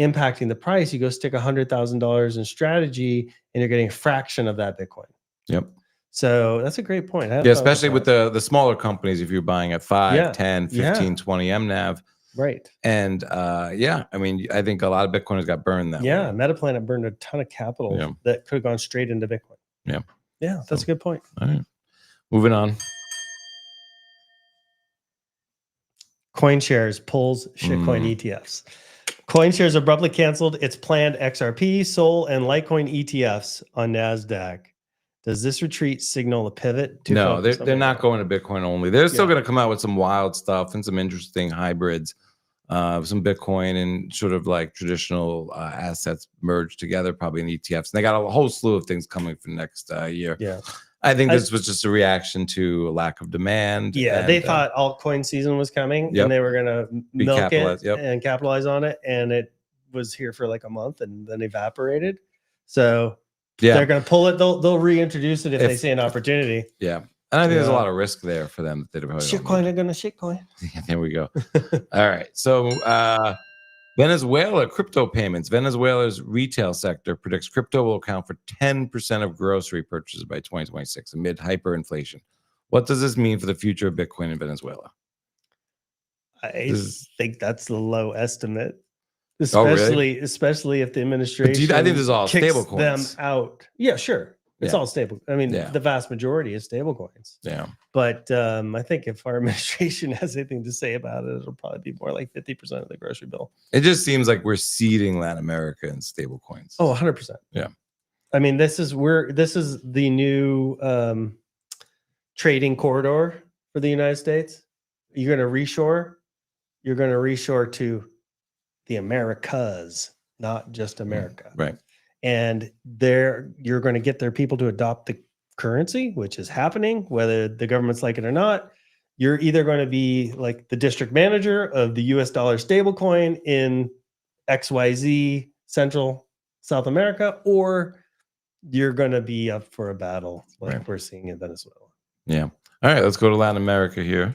Speaker 2: impacting the price. You go stick $100,000 in strategy, and you're getting a fraction of that Bitcoin.
Speaker 1: Yep.
Speaker 2: So that's a great point.
Speaker 1: Yeah, especially with the smaller companies, if you're buying at 5, 10, 15, 20 MNAV.
Speaker 2: Right.
Speaker 1: And yeah, I mean, I think a lot of Bitcoiners got burned that way.
Speaker 2: Metaplanet burned a ton of capital that could have gone straight into Bitcoin.
Speaker 1: Yeah.
Speaker 2: Yeah, that's a good point.
Speaker 1: All right. Moving on.
Speaker 2: CoinShares pulls shitcoin ETFs. CoinShares abruptly canceled its planned XRP, Sol, and Litecoin ETFs on NASDAQ. Does this retreat signal a pivot?
Speaker 1: No, they're not going to Bitcoin only. They're still going to come out with some wild stuff and some interesting hybrids, some Bitcoin and sort of like traditional assets merged together, probably in ETFs. And they got a whole slew of things coming for next year.
Speaker 2: Yeah.
Speaker 1: I think this was just a reaction to a lack of demand.
Speaker 2: Yeah, and they thought altcoin season was coming, and they were going to milk it and capitalize on it, and it was here for like a month and then evaporated. So they're going to pull it. They'll reintroduce it if they see an opportunity.
Speaker 1: Yeah, and I think there's a lot of risk there for them.
Speaker 2: Shitcoin are going to shitcoin.
Speaker 1: Yeah, there we go. All right, so Venezuela crypto payments. Venezuela's retail sector predicts crypto will account for 10% of grocery purchases by 2026 amid hyperinflation. What does this mean for the future of Bitcoin in Venezuela?
Speaker 2: I think that's the low estimate. Especially if the administration
Speaker 1: I think this is all
Speaker 2: kicks
Speaker 1: stable coins.
Speaker 2: them out. Yeah, sure. It's all stable. I mean, the vast majority is stable coins.
Speaker 1: Yeah.
Speaker 2: But I think if our administration has anything to say about it, it'll probably be more like 50% of the grocery bill.
Speaker 1: It just seems like we're seeding Latin America in stable coins.
Speaker 2: Oh, 100%.
Speaker 1: Yeah.
Speaker 2: I mean, this is the new trading corridor for the United States. You're going to reshore. You're going to reshore to the Americas, not just America.
Speaker 1: Right.
Speaker 2: And you're going to get their people to adopt the currency, which is happening, whether the government's like it or not. You're either going to be like the district manager of the US dollar stablecoin in XYZ Central South America, or you're going to be up for a battle like we're seeing in Venezuela.
Speaker 1: Yeah. All right, let's go to Latin America here.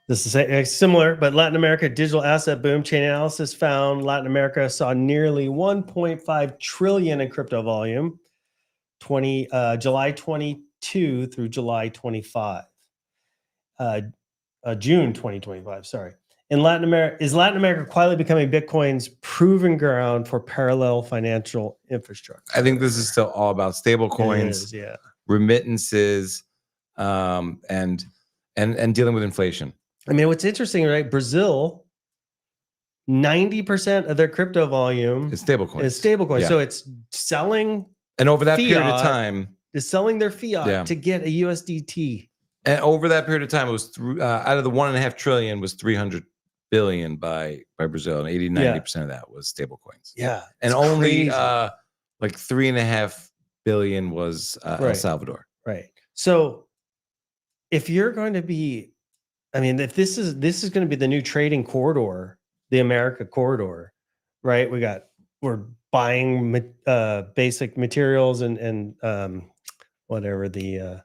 Speaker 2: This is similar, but Latin America digital asset boom. Chain analysis found Latin America saw nearly 1.5 trillion in crypto volume, July 22 through July 25, June 2025. Sorry. In Latin America, is Latin America quietly becoming Bitcoin's proven ground for parallel financial infrastructure?
Speaker 1: I think this is still all about stable coins, remittances, and dealing with inflation.
Speaker 2: I mean, what's interesting, right? Brazil, 90% of their crypto volume
Speaker 1: is stablecoin.
Speaker 2: Yeah. So it's selling,
Speaker 1: and over that period of time,
Speaker 2: is selling their fiat to get a USDT.
Speaker 1: And over that period of time, it was out of the 1.5 trillion was 300 billion by Brazil, and 90% of that was stablecoins.
Speaker 2: Yeah,
Speaker 1: and only like 3.5 billion was El Salvador.
Speaker 2: Right. So if you're going to be, I mean, if this is going to be the new trading corridor, the America corridor, right? We're buying basic materials and whatever the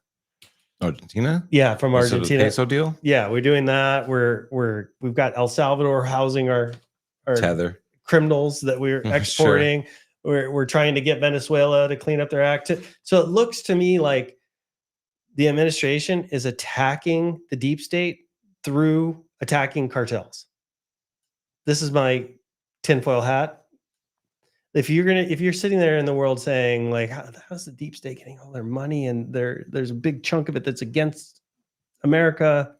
Speaker 1: Argentina?
Speaker 2: Yeah, from Argentina.
Speaker 1: Peso deal?
Speaker 2: Yeah, we're doing that. We've got El Salvador housing our
Speaker 1: Tether
Speaker 2: criminals that we're exporting. We're trying to get Venezuela to clean up their act. So it looks to me like the administration is attacking the deep state through attacking cartels. This is my tinfoil hat. If you're sitting there in the world saying like, how's the deep state getting all their money, and there's a big chunk of it that's against America.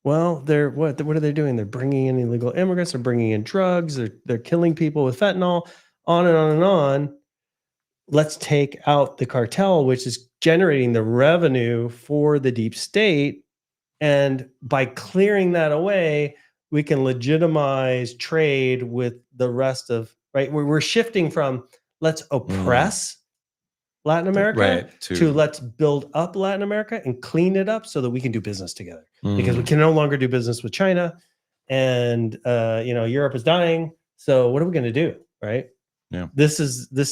Speaker 2: Well, what are they doing? They're bringing in illegal immigrants. They're bringing in drugs. They're killing people with fentanyl. On and on and on. Let's take out the cartel, which is generating the revenue for the deep state, and by clearing that away, we can legitimize trade with the rest of. Right, we're shifting from let's oppress Latin America to let's build up Latin America and clean it up so that we can do business together. Because we can no longer do business with China, and Europe is dying. So what are we going to do? Right?
Speaker 1: Yeah.
Speaker 2: This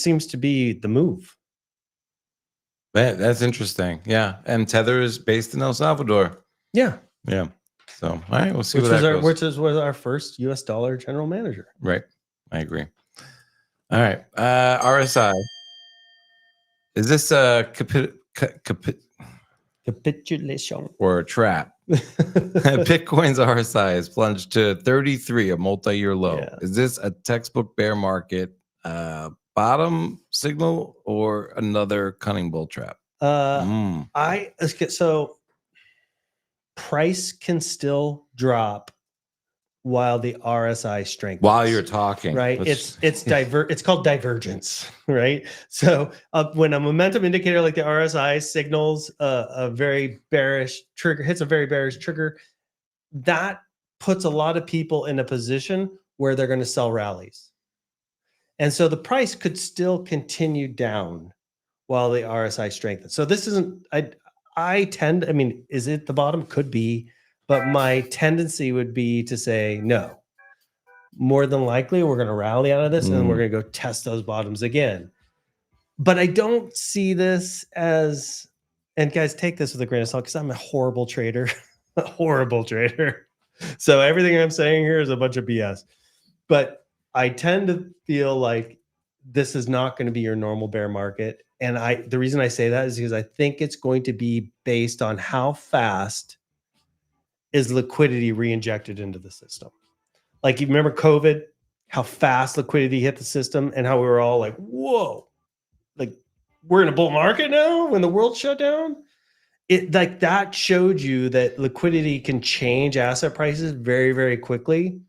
Speaker 2: seems to be the move.
Speaker 1: That's interesting. Yeah, and Tether is based in El Salvador.
Speaker 2: Yeah.
Speaker 1: Yeah. So all right, we'll see
Speaker 2: which was our first U.S. dollar general manager.
Speaker 1: Right. I agree. All right. RSI. Is this a
Speaker 2: capitulation
Speaker 1: or a trap? Bitcoin's RSI has plunged to 33, a multi-year low. Yeah. Is this a textbook bear market bottom signal or another cunning bull trap?
Speaker 2: So price can still drop while the RSI strengthens.
Speaker 1: While you're talking,
Speaker 2: right? It's called divergence, right? So when a momentum indicator like the RSI signals a very bearish trigger, hits a very bearish trigger, that puts a lot of people in a position where they're going to sell rallies, and so the price could still continue down while the RSI strengthens. So this isn't. I mean, is it the bottom? Could be. But my tendency would be to say, no, more than likely, we're going to rally out of this and then we're going to go test those bottoms again. But I don't see this as, and guys, take this with a grain of salt because I'm a horrible trader, So everything I'm saying here is a bunch of BS. But I tend to feel like this is not going to be your normal bear market. And the reason I say that is because I think it's going to be based on how fast is liquidity reinjected into the system. Like, you remember COVID, how fast liquidity hit the system and how we were all like, whoa, like we're in a bull market now when the world shut down. It like that showed you that liquidity can change asset prices very, very quickly.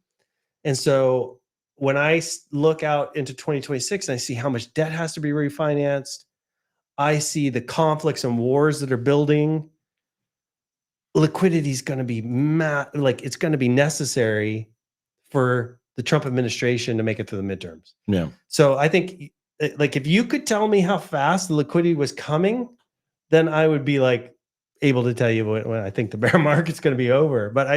Speaker 2: And so when I look out into 2026 and I see how much debt has to be refinanced, I see the conflicts and wars that are building. Liquidity is going to be like it's going to be necessary for the Trump administration to make it through the midterms.
Speaker 1: Yeah.
Speaker 2: So I think, like, if you could tell me how fast the liquidity was coming, then I would be like able to tell you when I think the bear market's going to be over. But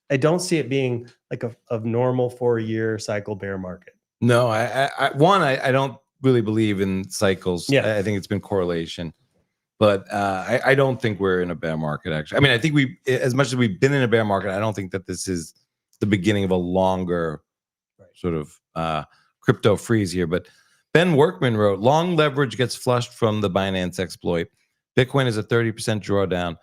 Speaker 2: I don't see it being like a normal 4-year cycle bear market.
Speaker 1: No, I don't really believe in cycles.
Speaker 2: Yeah.
Speaker 1: I think it's been correlation, but I don't think we're in a bear market. Actually, I mean, I think as much as we've been in a bear market, I don't think that this is the beginning of a longer sort of crypto freeze here. But Ben Workman wrote, long leverage gets flushed from the Binance exploit. Bitcoin is a 30% drawdown.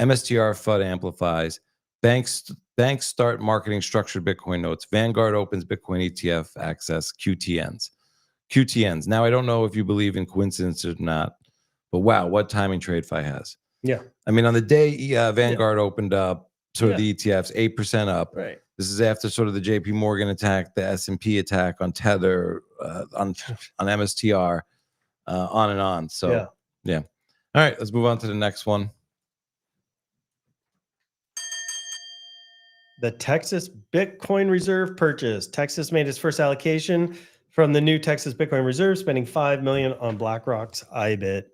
Speaker 1: MSTR FUD amplifies. Banks start marketing structured Bitcoin notes. Vanguard opens Bitcoin ETF access. QTNs. Now, I don't know if you believe in coincidence or not, but wow, what timing TradeFi has.
Speaker 2: Yeah.
Speaker 1: I mean, on the day Vanguard opened up, sort of the ETFs, 8% up.
Speaker 2: Right.
Speaker 1: This is after sort of the JP Morgan attack, the S&P attack on Tether, on MSTR, on and on. So, yeah. All right, let's move on to the next one.
Speaker 2: The Texas Bitcoin Reserve purchase. Texas made its first allocation from the new Texas Bitcoin Reserve, spending $5 million on BlackRock's IBIT.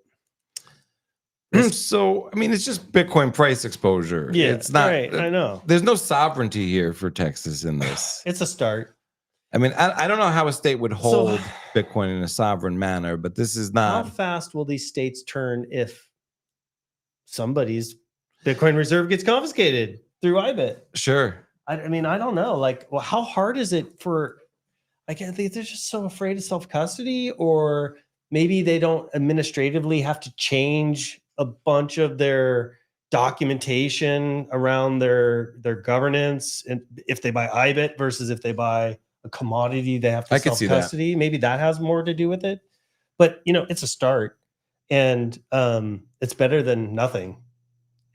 Speaker 1: So, I mean, it's just Bitcoin price exposure.
Speaker 2: Yeah,
Speaker 1: it's not.
Speaker 2: Right, I know.
Speaker 1: There's no sovereignty here for Texas in this.
Speaker 2: It's a start.
Speaker 1: I mean, I don't know how a state would hold Bitcoin in a sovereign manner, but this is not.
Speaker 2: How fast will these states turn if somebody's Bitcoin reserve gets confiscated through IBIT?
Speaker 1: Sure.
Speaker 2: I mean, I don't know. Like, well, how hard is it for? I can't think they're just so afraid of self-custody, or maybe they don't administratively have to change a bunch of their documentation around their governance, and if they buy IBIT versus if they buy a commodity, they have to self-custody. Maybe that has more to do with it. But it's a start, and it's better than nothing.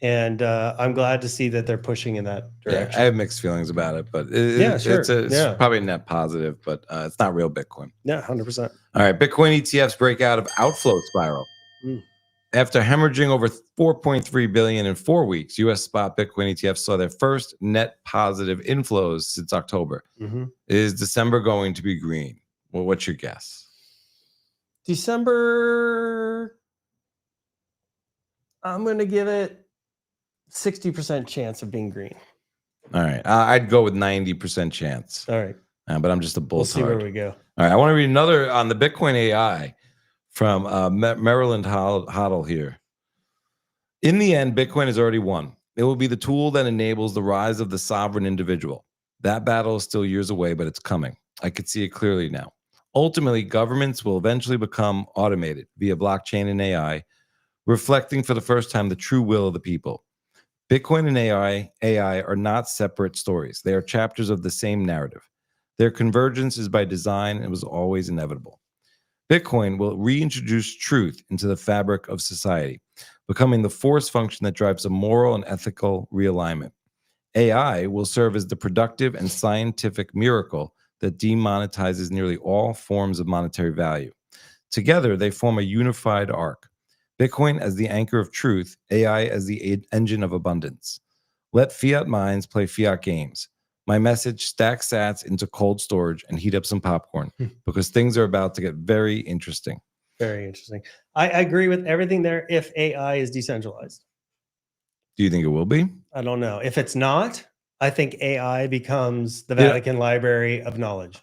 Speaker 2: And I'm glad to see that they're pushing in that direction.
Speaker 1: Yeah, I have mixed feelings about it, but
Speaker 2: sure.
Speaker 1: it's probably a net positive, but it's not real Bitcoin.
Speaker 2: Yeah, 100%.
Speaker 1: All right, Bitcoin ETFs break out of outflow spiral. After hemorrhaging over $4.3 billion in 4 weeks, U.S. spot Bitcoin ETFs saw their first net positive inflows since October. Is December going to be green? Well, what's your guess?
Speaker 2: December, I'm going to give it 60% chance of being green.
Speaker 1: All right. I'd go with 90% chance.
Speaker 2: All right.
Speaker 1: But I'm just a bull.
Speaker 2: We'll see where we go.
Speaker 1: All right. I want to read another on the Bitcoin AI from Maryland Hoddle here. In the end, Bitcoin has already won. It will be the tool that enables the rise of the sovereign individual. That battle is still years away, but it's coming. I could see it clearly now. Ultimately, governments will eventually become automated via blockchain and AI, reflecting for the first time the true will of the people. Bitcoin and AI are not separate stories. They are chapters of the same narrative. Their convergence is by design and was always inevitable. Bitcoin will reintroduce truth into the fabric of society, becoming the force function that drives a moral and ethical realignment. AI will serve as the productive and scientific miracle that demonetizes nearly all forms of monetary value. Together, they form a unified arc. Bitcoin as the anchor of truth, AI as the engine of abundance. Let fiat minds play fiat games. My message, stack sats into cold storage and heat up some popcorn because things are about to get very interesting.
Speaker 2: Very interesting. I agree with everything there if AI is decentralized.
Speaker 1: Do you think it will be?
Speaker 2: I don't know. If it's not, I think AI becomes the Vatican Library of Knowledge.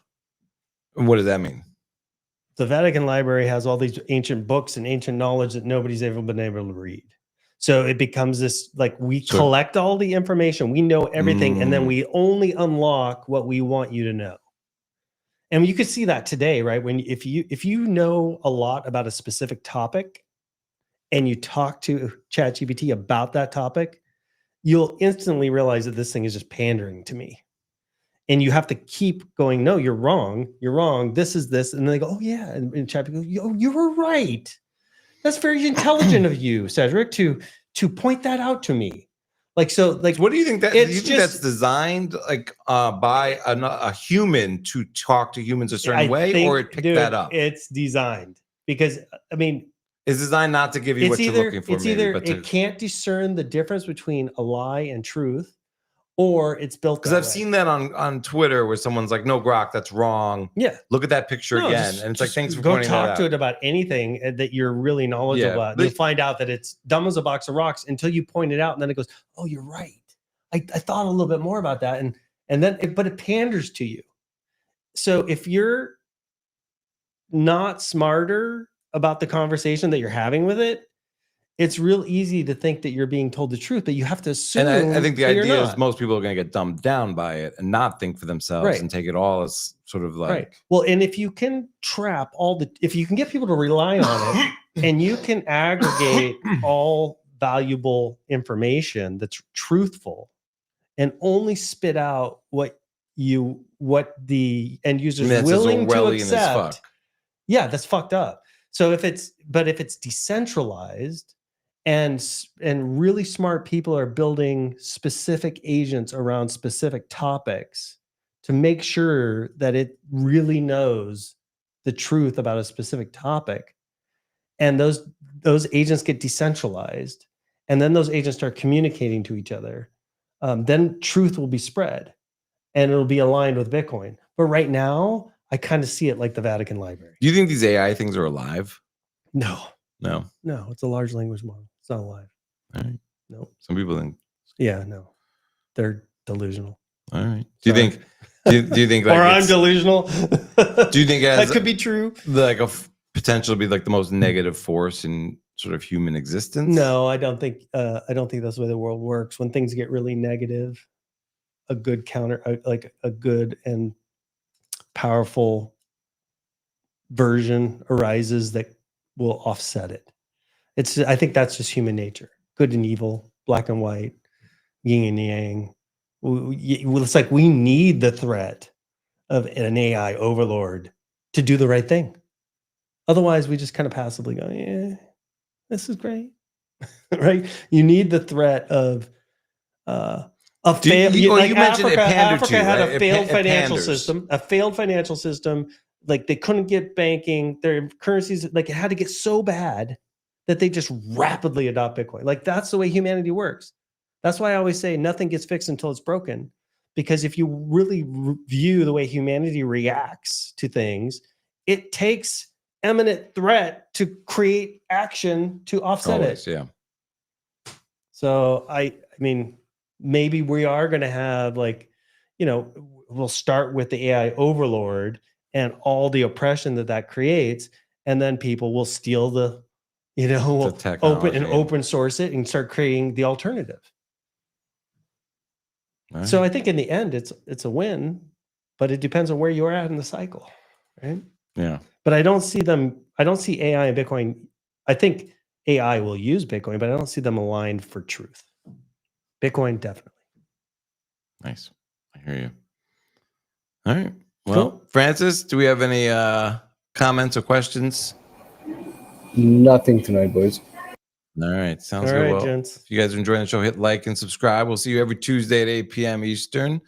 Speaker 1: What does that mean?
Speaker 2: The Vatican Library has all these ancient books and ancient knowledge that nobody's ever been able to read. So it becomes this, like, we collect all the information, we know everything, and then we only unlock what we want you to know. And you could see that today, right? When if you know a lot about a specific topic and you talk to ChatGPT about that topic, you'll instantly realize that this thing is just pandering to me. And you have to keep going, no, you're wrong. You're wrong. This is this. And they go, oh yeah. And chat people go, you were right. That's very intelligent of you, Cedric, to point that out to me. Like, so like,
Speaker 1: what do you think that, do you think that's designed like by a human to talk to humans a certain way, or it picked that up?
Speaker 2: It's designed because, I mean,
Speaker 1: it's designed not to give you what you're looking for.
Speaker 2: It's either it can't discern the difference between a lie and truth, or it's built.
Speaker 1: Because I've seen that on Twitter where someone's like, "No, Grok, that's wrong.
Speaker 2: Yeah,
Speaker 1: look at that picture again." And it's like, "Thanks for pointing that out."
Speaker 2: Go talk to it about anything that you're really knowledgeable about. You'll find out that it's dumb as a box of rocks until you point it out, and then it goes, "Oh, you're right. I thought a little bit more about that." And then, but it panders to you. So if you're not smarter about the conversation that you're having with it, it's real easy to think that you're being told the truth, but you have to assume.
Speaker 1: And I think the idea is most people are going to get dumbed down by it and not think for themselves and take it all as sort of like.
Speaker 2: Well, and if you can trap if you can get people to rely on it and you can aggregate all valuable information that's truthful and only spit out what the end user is willing to accept. Yeah, that's fucked up. So if it's decentralized and really smart people are building specific agents around specific topics to make sure that it really knows the truth about a specific topic, and those agents get decentralized, and then those agents start communicating to each other, then truth will be spread and it'll be aligned with Bitcoin. But right now, I kind of see it like the Vatican Library.
Speaker 1: Do you think these AI things are alive?
Speaker 2: No. It's a large language model. It's not alive.
Speaker 1: All right.
Speaker 2: No.
Speaker 1: Some people think.
Speaker 2: Yeah, no. They're delusional.
Speaker 1: All right. Do you think? Do you think? Like
Speaker 2: or I'm delusional.
Speaker 1: Do you think
Speaker 2: that could be true?
Speaker 1: Like a potential to be like the most negative force in sort of human existence?
Speaker 2: No, I don't think. I don't think that's the way the world works. When things get really negative, a good like a good and powerful version arises that will offset it. I think that's just human nature. Good and evil, black and white, yin and yang. It's like we need the threat of an AI overlord to do the right thing. Otherwise, we just kind of passively go, yeah, this is great. Right? You need the threat of a failed. Like Africa had a failed financial system. A failed financial system. Like they couldn't get banking. Their currencies, like it had to get so bad that they just rapidly adopt Bitcoin. Like that's the way humanity works. That's why I always say nothing gets fixed until it's broken. Because if you really view the way humanity reacts to things, it takes imminent threat to create action to offset it.
Speaker 1: Yeah.
Speaker 2: So I mean, maybe we are going to have like, we'll start with the AI overlord and all the oppression that creates, and then people will steal the open source it and start creating the alternative. Right. So I think in the end, it's a win, but it depends on where you're at in the cycle, right?
Speaker 1: Yeah.
Speaker 2: But I don't see AI and Bitcoin. I think AI will use Bitcoin, but I don't see them aligned for truth. Bitcoin, definitely.
Speaker 1: Nice. I hear you. All right. Well,
Speaker 2: cool.
Speaker 1: Francis, do we have any comments or questions?
Speaker 10: Nothing tonight, boys.
Speaker 1: All right. Sounds good. Well,
Speaker 2: gents.
Speaker 1: if you guys are enjoying the show, hit like and subscribe. We'll see you every Tuesday at 8 p.m. Eastern.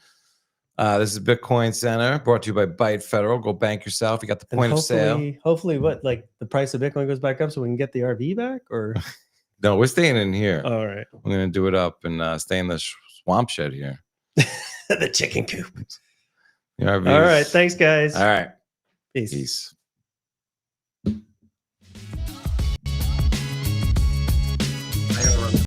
Speaker 1: This is BitcoinCenter, brought to you by Byte Federal. Go bank yourself. You got the point of sale.
Speaker 2: Hopefully, like the price of Bitcoin goes back up so we can get the RV back, or
Speaker 1: no, we're staying in here.
Speaker 2: All right.
Speaker 1: We're going to do it up and stay in the swamp shed here.
Speaker 2: The chicken coop.
Speaker 1: All
Speaker 2: right. Thanks, guys.
Speaker 1: All right.
Speaker 2: Peace.
Speaker 1: Peace.